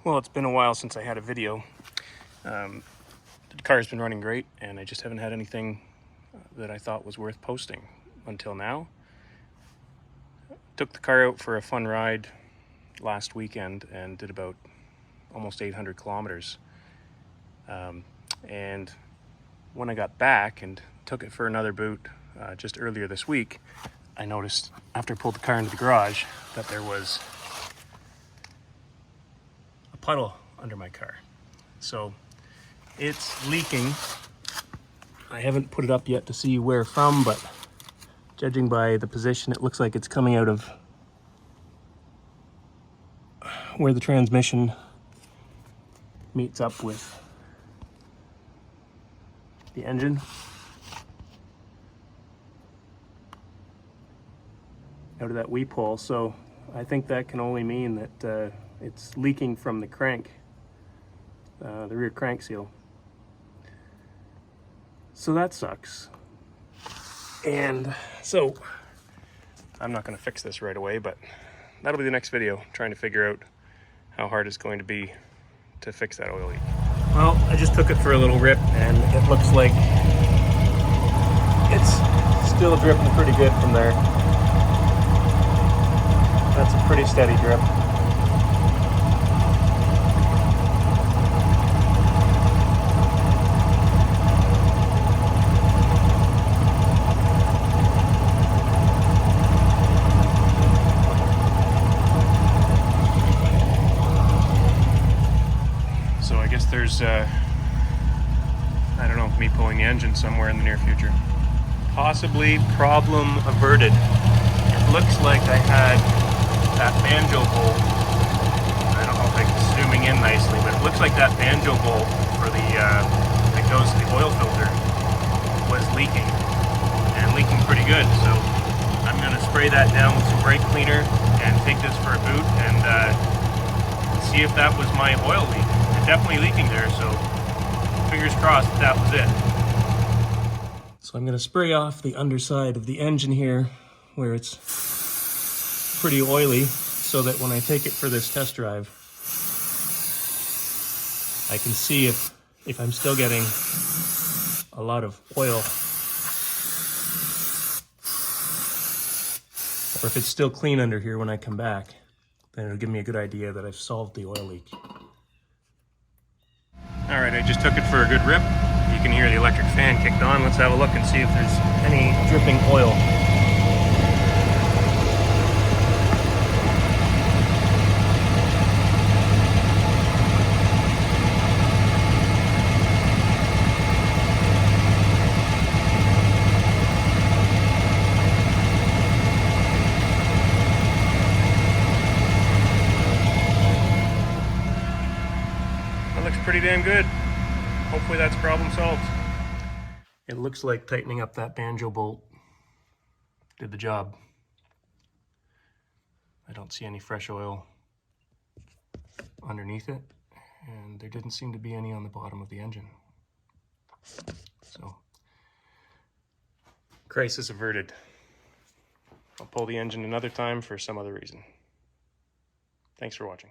Well, it's been a while since I had a video. The car's been running great, and I just haven't had anything that I thought was worth posting until now. Took the car out for a fun ride last weekend and did about almost 800 kilometers. And when I got back and took it for another boot just earlier this week, I noticed after I pulled the car into the garage that there was a puddle under my car. So it's leaking. I haven't put it up yet to see where from, but judging by the position, it looks like it's coming out of where the transmission meets up with the engine. Out of that weep hole. So I think that can only mean that it's leaking from the crank, the rear crank seal. So that sucks. And so I'm not going to fix this right away, but that'll be the next video, trying to figure out how hard it's going to be to fix that oil leak. Well, I just took it for a little rip, and it looks like it's still dripping pretty good from there. That's a pretty steady drip. So I guess there's, I don't know, me pulling the engine somewhere in the near future. Possibly problem averted. It looks like I had that banjo bolt. I don't know if I'm zooming in nicely, but it looks like that banjo bolt for the that goes to the oil filter was leaking, and leaking pretty good. So I'm going to spray that down with some brake cleaner and take this for a boot and see if that was my oil leak. It's definitely leaking there, so fingers crossed that was it. So I'm going to spray off the underside of the engine here where it's pretty oily, so that when I take it for this test drive, I can see if I'm still getting a lot of oil, or if it's still clean under here when I come back. Then it'll give me a good idea that I've solved the oil leak. All right, I just took it for a good rip. You can hear the electric fan kicked on. Let's have a look and see if there's any dripping oil. That looks pretty damn good. Hopefully that's problem solved. It looks like tightening up that banjo bolt did the job. I don't see any fresh oil underneath it, and there didn't seem to be any on the bottom of the engine. So, crisis averted. I'll pull the engine another time for some other reason. Thanks for watching.